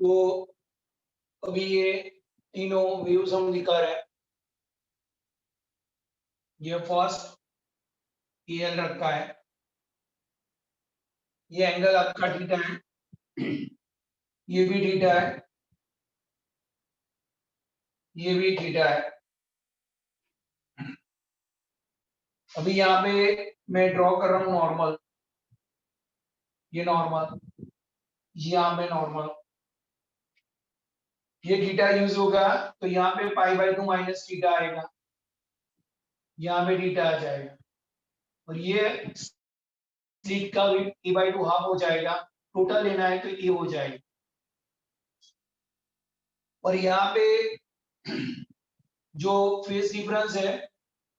तो अभी ये तीनों व्यूज हम दिखा रहे हैं। ये फर्स्ट एल रखा है, ये एंगल आपका थीटा है, ये भी थीटा है, ये भी थीटा है। अभी यहाँ पे मैं ड्रॉ कर रहा हूँ नॉर्मल, ये नॉर्मल, यहाँ पे नॉर्मल, ये थीटा यूज होगा तो यहाँ पे π/2 माइनस थीटा आएगा, यहाँ पे थीटा आ जाएगा, और ये स्लिट का a/2 हाफ हो जाएगा, टोटल लेना है तो ये हो जाएगा। और यहाँ पे जो फेज डिफरेंस है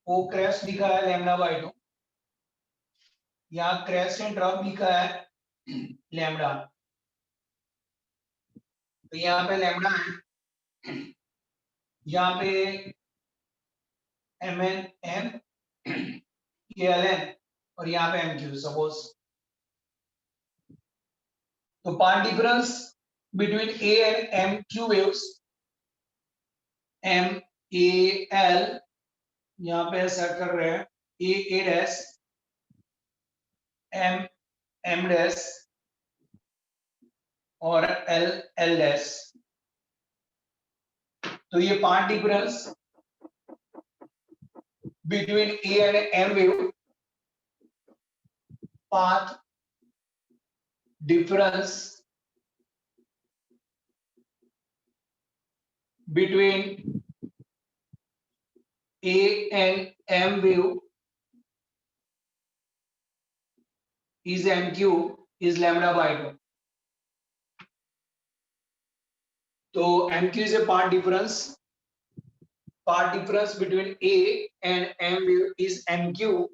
वो क्रेस्ट लिखा है λ/2, यहाँ क्रेस्ट एंड ड्रॉप लिखा है लैम्डा, तो यहाँ पे लैम्डा है, यहाँ पे mn ln और यहाँ पे mq सपोज। तो part difference between a and mq waves m a l, यहाँ पे ऐसा कर रहे हैं a dash m m dash और l l डैश। तो ये path difference between a and m wave, path difference between A and M wave is MQ is λ/2. तो MQ is a part difference between A and M wave is MQ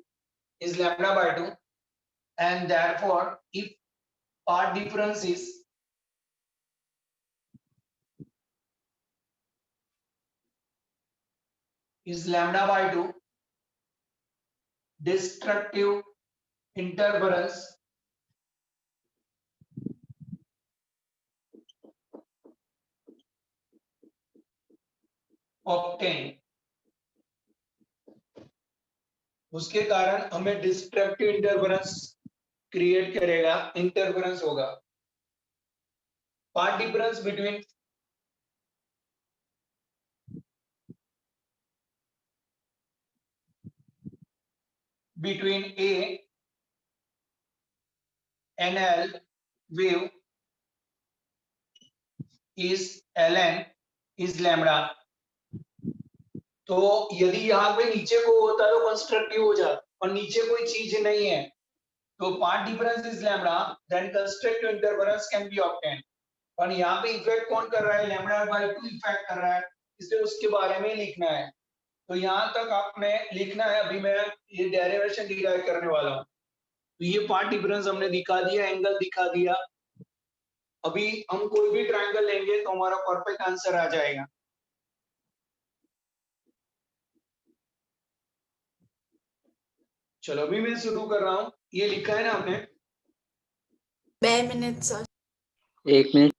is λ/2, and therefore if part difference is λ/2, destructive interference obtained, उसके कारण हमें destructive interference create करेगा, interference होगा। Path difference between A and L wave is ln is lambda. तो यदि यहाँ पे नीचे को होता तो कंस्ट्रक्टिव हो जाता, और नीचे कोई चीज नहीं है तो part difference is lambda, then constructive interference can be obtain. और यहाँ पे इफेक्ट कौन कर रहा है, λ/2 इफेक्ट कर रहा है, इसलिए उसके बारे में लिखना है। तो यहाँ तक आपने लिखना है। अभी मैं ये डेरिवेशन डिराइव करने वाला हूँ। तो ये पार्ट डिफरेंस हमने दिखा दिया, एंगल दिखा दिया। अभी हम कोई भी ट्रायंगल लेंगे तो हमारा परफेक्ट आंसर आ जाएगा। चलो अभी मैं शुरू कर रहा हूँ। ये लिखा है ना आपने? 2 मिनट सर। 1 मिनट।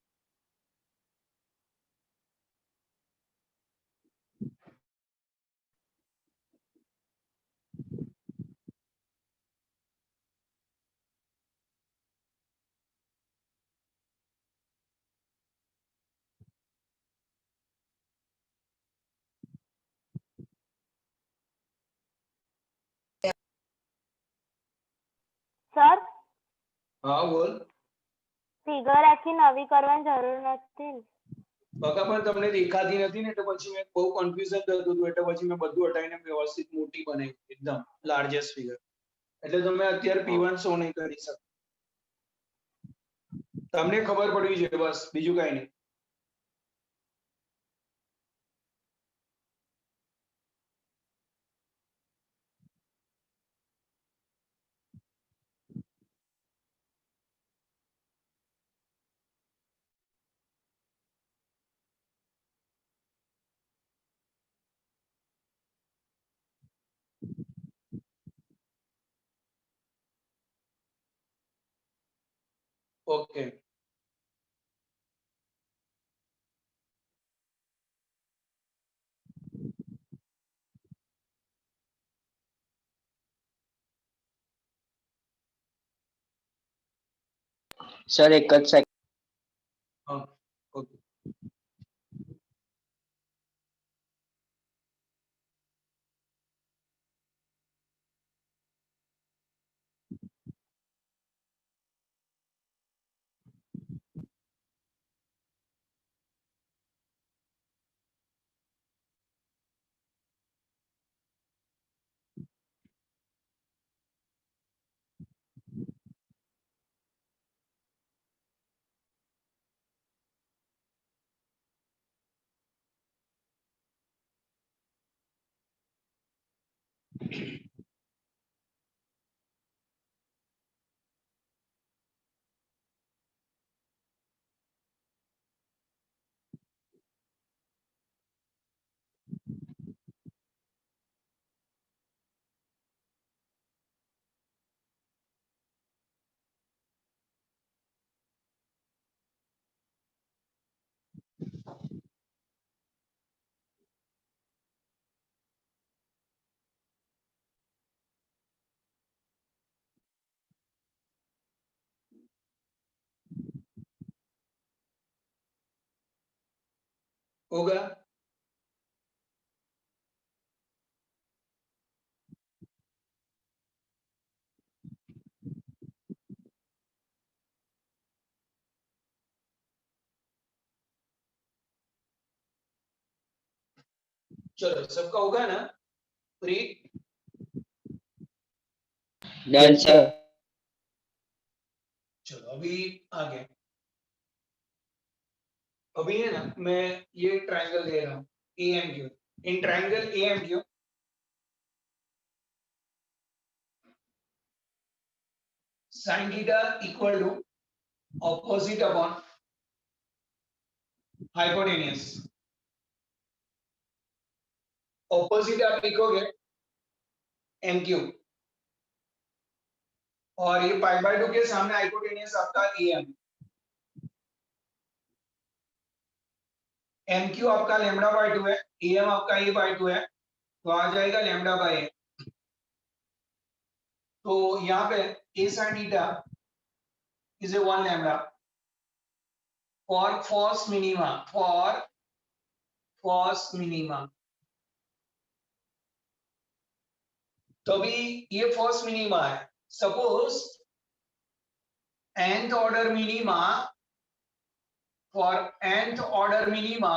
સર હા બોલ. ફિગર આખી નવી કરવાની જરૂર નથી ને? બકા પણ તમને દેખાતી નથી ને, એટલે પછી મેં બહુ કન્ફ્યુઝન થતું હતું, એટલે પછી મેં બધું હટાવીને વ્યવસ્થિત મોટી બનાવી, એકદમ લાર્જેસ્ટ ફિગર. એટલે તમે અત્યારે P1 શો નહીં કરી શકો. તમને ખબર પડવી જોઈએ, બસ બીજું કઈ નહીં. ओके सर एक सेकंड। हाँ ओके होगा। चलो सबका होगा ना फ्री। Done sir. चलो अभी आगे। अभी है ना मैं ये ट्रायंगल दे रहा हूँ AMQ। In triangle AMQ sin theta equal to opposite upon hypotenuse। Opposite आप लिखोगे MQ और ये पाई बाय 2 के सामने हाइपोटेन्यूस आपका AM। MQ आपका लैम्बडा बाय 2 है, AM आपका A बाय 2 है, तो आ जाएगा लैम्बडा बाय A। तो यहाँ पे A sin theta is a 1 lambda for false minima, for false minima। तो अभी ये false minima है। Suppose nth order minima, for nth order minima,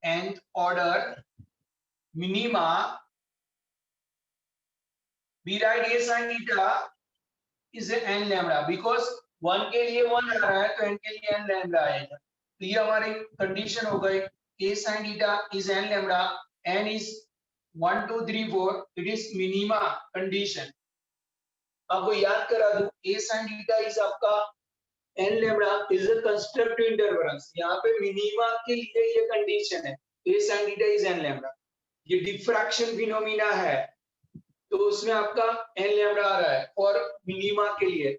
nth order minima, we write A sin theta is a n lambda because 1 के लिए 1 आ रहा है तो n के लिए n lambda आएगा। तो ये हमारी कंडीशन हो गई A sin theta is n lambda, n is 1 2 3 4, it is minima condition। आपको याद करा दूं A sin theta is आपका n lambda is a constructive interference। यहाँ पे मिनिमा के लिए ये कंडीशन है A sin theta is n lambda। ये डिफ्रैक्शन फिनोमिना है तो उसमें आपका n लैम्बडा आ रहा है और मिनिमा के लिए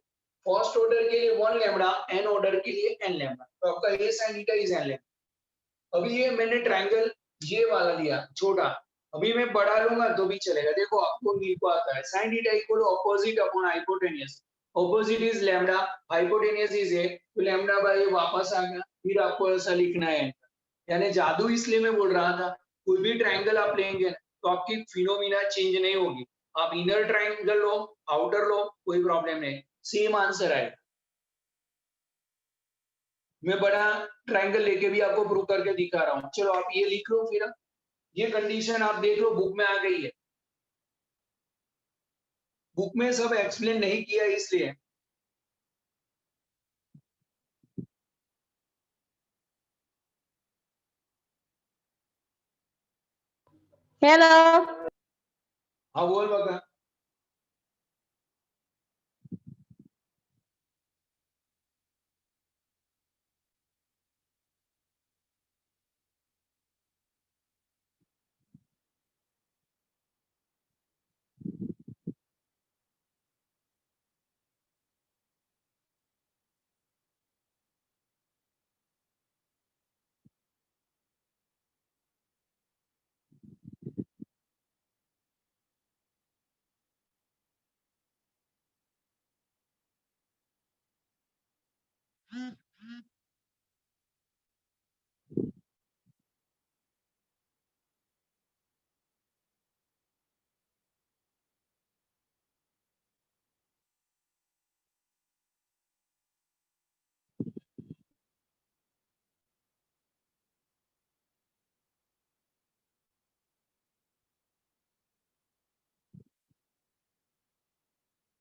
फर्स्ट ऑर्डर के लिए 1 लैम्बडा, n ऑर्डर के लिए n लैम्बडा, तो आपका A sin theta is n lambda. अभी ये मैंने ट्रायंगल ये वाला लिया छोटा, अभी मैं बड़ा लूंगा तो भी चलेगा। देखो आपको नीड को आता है sin theta equal to opposite upon hypotenuse. Opposite is lambda, hypotenuse is a, तो लैम्बडा बाय a वापस आ गया। फिर आपको ऐसा लिखना है, यानी जादू इसलिए मैं बोल रहा था कोई भी ट्रायंगल आप लेंगे तो आपकी फिनोमिना चेंज नहीं होगी। आप इनर ट्रायंगल लो आउटर लो कोई प्रॉब्लम नहीं, सेम आंसर आएगा। मैं बड़ा ट्रायंगल लेके भी आपको प्रूव करके दिखा रहा हूँ। चलो आप ये लिख लो, फिर ये कंडीशन आप देख लो बुक में आ गई है। बुक में सब एक्सप्लेन नहीं किया इसलिए। हेलो। हाँ बोल बका।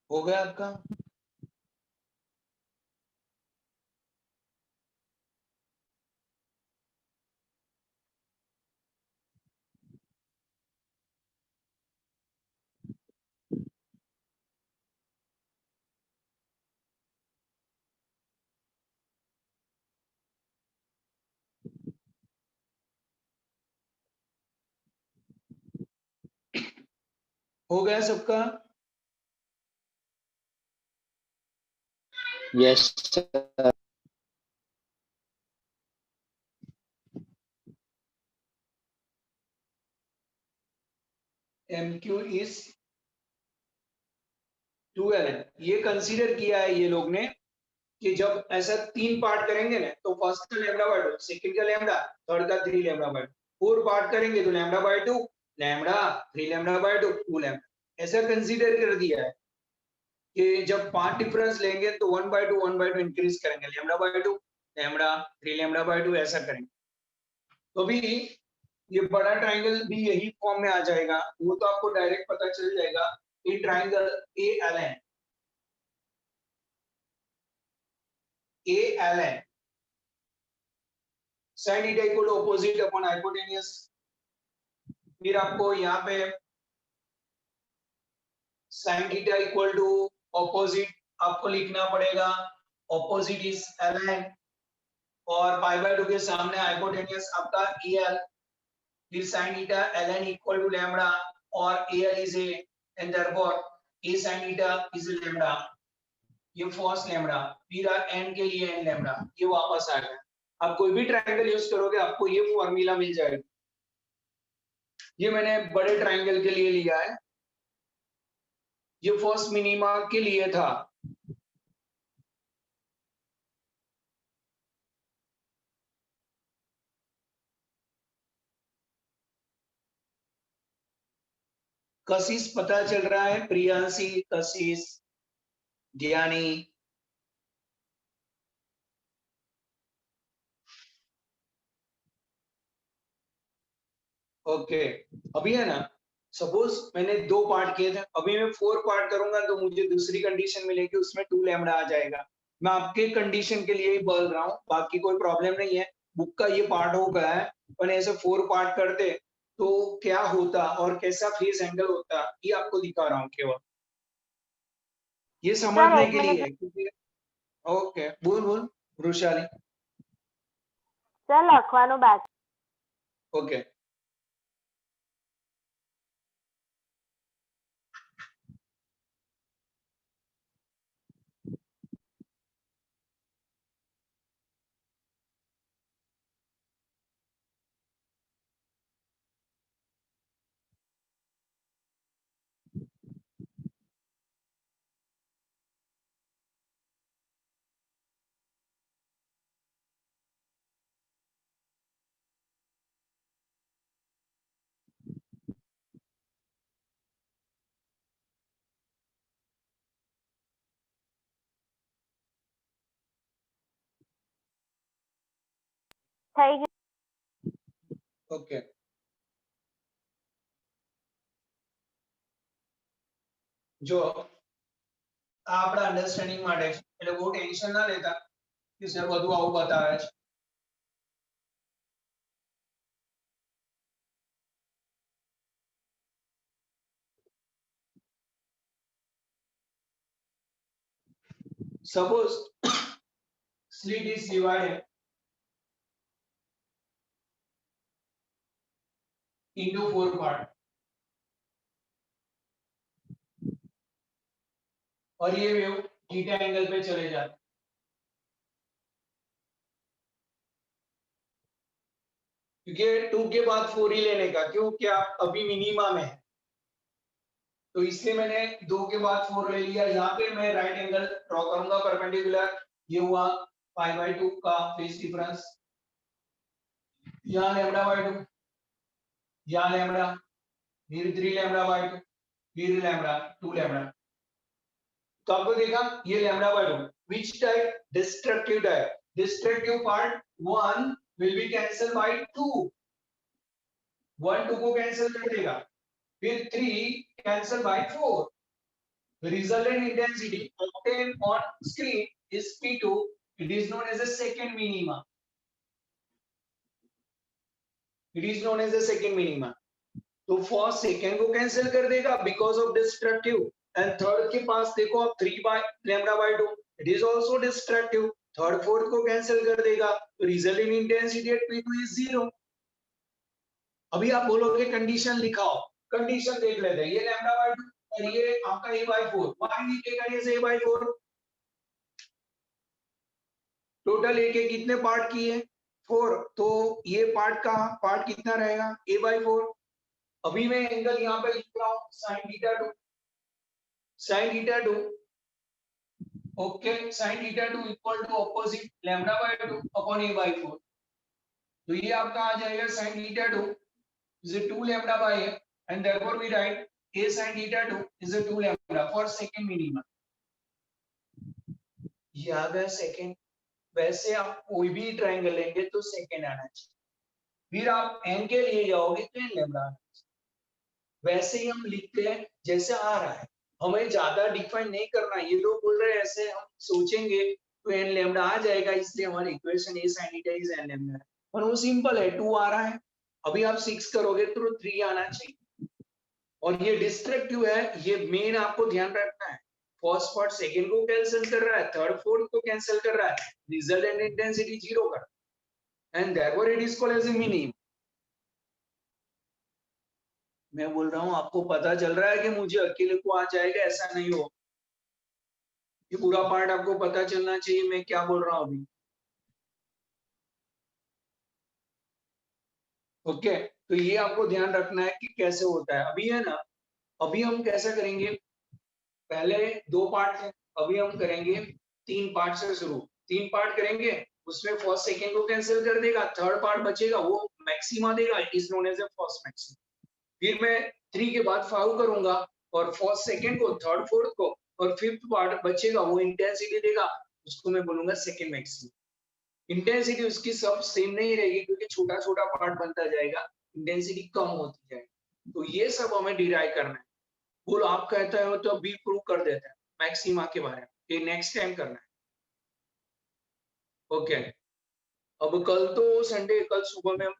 हो गया आपका? हो गया सबका? Yes, sir. MQ is 2ln। ये कंसीडर किया है ये लोग ने कि जब ऐसा 3 पार्ट करेंगे ना तो फर्स्ट का लैम्डा बाय 2, सेकंड का लैम्डा, थर्ड का 3 लैम्डा बाय 2, 4 पार्ट करेंगे तो lambda by 2, lambda, 3 lambda by 2, 2 lambda. ऐसा कंसीडर कर दिया है कि जब 5 डिफरेंस लेंगे तो 1 बाय 2 इंक्रीज करेंगे, lambda by 2, lambda, 3 lambda by 2 ऐसा करेंगे। तो अभी ये बड़ा ट्रायंगल भी यही फॉर्म में आ जाएगा, वो तो आपको डायरेक्ट पता चल जाएगा। ये triangle ALN, ALN sin theta equal to opposite upon hypotenuse. फिर आपको यहाँ पे sin theta equal to opposite आपको लिखना पड़ेगा, ऑपोजिट इज ln, और पाई बाय 2 के सामने हाइपोटेन्यूज आपका EL, फिर sin theta ln equal to lambda और AL is A, and therefore A sin theta is lambda, ये फर्स्ट लैम्डा, फिर n के लिए n लैम्डा, ये वापस आ गया। आप कोई भी ट्रायंगल यूज करोगे आपको ये फॉर्मूला मिल जाएगा। ये मैंने बड़े ट्रायंगल के लिए लिया है, ये फर्स्ट मिनिमा के लिए था। कशिश पता चल रहा है? प्रियांशी, कशिश, ज्ञानी, ओके। अभी है ना, सपोज मैंने 2 पार्ट किए थे, अभी मैं 4 पार्ट करूंगा तो मुझे दूसरी कंडीशन मिलेगी, उसमें 2 लैम्डा आ जाएगा। मैं आपके कंडीशन के लिए ही बोल रहा हूँ, बाकी कोई प्रॉब्लम नहीं है। बुक का ये पार्ट हो गया है, पर ऐसे 4 पार्ट करते तो क्या होता और कैसा फेस एंगल होता, ये आपको दिखा रहा हूँ केवल, ये सर समझने एक के मिनट लिए। क्योंकि ओके, बोल बोल वृषाली। સર લખવાનું બાકી ओके, થઈ ગયું ओके। जो આપણા અંડરસ્ટેન્ડિંગ માટે છે, એટલે બહુ ટેન્શન ના લેતા કે સર બધું આવું બતાવે છે। Suppose slit is divided into 4 part, और ये वेव थीटा एंगल पे चले जाते, क्योंकि 2 के बाद 4 ही लेने का, क्यों, क्या अभी मिनिमा में है, तो इसलिए मैंने 2 के बाद 4 ले लिया। यहाँ पे मैं राइट एंगल ड्रॉ करूंगा परपेंडिकुलर, ये हुआ 5/2 का फेज डिफरेंस, यहाँ λ/2, यहाँ लैम्बडा, फिर 3 λ/2, फिर लैम्बडा 2 लैम्बडा। तो आपको देखा ये λ/2, which type? Destructive type. Destructive part 1 will be cancelled by 2, 1 2 को कैंसिल कर देगा, फिर 3 cancel by 4. The resultant intensity obtained on screen is P2. It is known as a second minima. It is known as a second minima. तो first second को cancel कर देगा because of destructive, and third के पास देखो आप 3/λ/2, it is also destructive, third fourth को cancel कर देगा, तो resulting intensity at P2 is 0। अभी आप बोलोगे कंडीशन लिखाओ, कंडीशन देख लेते हैं, ये λ/2 और ये आपका A/4, why we take as A/4, total A के कितने पार्ट किए 4, तो ये पार्ट कितना रहेगा A/4। अभी मैं एंगल यहाँ पे लिख रहा हूँ sin θ2, okay, sin θ2 equal to opposite λ/2 upon A/4, तो ये आपका आ जाएगा sin θ2 is a 2 λ/a, and therefore we write A sin θ2 is a 2 λ for second minimum। ये आ गया सेकंड। वैसे आप कोई भी ट्रायंगल लेंगे तो सेकंड आना चाहिए, फिर आप n के लिए जाओगे तो n लैम्बडा। वैसे ही हम लिखते हैं जैसे आ रहा है, हमें ज्यादा डिफाइन नहीं करना। ये लोग बोल रहे हैं ऐसे हम सोचेंगे तो n लैम्बडा आ जाएगा, इसलिए हमारी equation A sin θ is n lambda है, और वो सिंपल है, 2 आ रहा है। अभी आप 6 करोगे तो 3 आना चाहिए। और ये डिस्ट्रक्टिव है, ये मेन आपको ध्यान रखना है। फर्स्ट पार्ट सेकंड को कैंसिल कर रहा है, थर्ड फोर्थ को कैंसिल कर रहा है, रिजल्टेंट इंटेंसिटी 0 कर, and therefore it is called as a minimum. मैं बोल रहा हूँ आपको पता चल रहा है कि मुझे अकेले को आ जाएगा, ऐसा नहीं हो। ये पूरा पार्ट आपको पता चलना चाहिए मैं क्या बोल रहा हूँ अभी। ओके, तो ये आपको ध्यान रखना है कि कैसे होता है। अभी है ना, अभी हम कैसा करेंगे, पहले 2 पार्ट थे, अभी हम करेंगे 3 पार्ट से शुरू। 3 पार्ट करेंगे, उसमें फर्स्ट सेकेंड को कैंसिल कर देगा, थर्ड पार्ट बचेगा वो मैक्सिमा देगा, it is known as a first maxima. फिर मैं 3 के बाद 5 करूंगा, और फर्स्ट सेकेंड को, थर्ड फोर्थ को, और फिफ्थ पार्ट बचेगा वो इंटेंसिटी देगा, उसको मैं बोलूंगा सेकेंड मैक्सिमम। इंटेंसिटी उसकी सब सेम नहीं रहेगी क्योंकि छोटा छोटा पार्ट बनता जाएगा, इंटेंसिटी कम होती जाएगी। तो ये सब हमें डिराइव करना है। बोलो आप कहते हो तो अभी प्रूव कर देते हैं मैक्सिमा के बारे में, ये नेक्स्ट टाइम करना है। ओके, अब कल तो संडे, कल सुबह में हम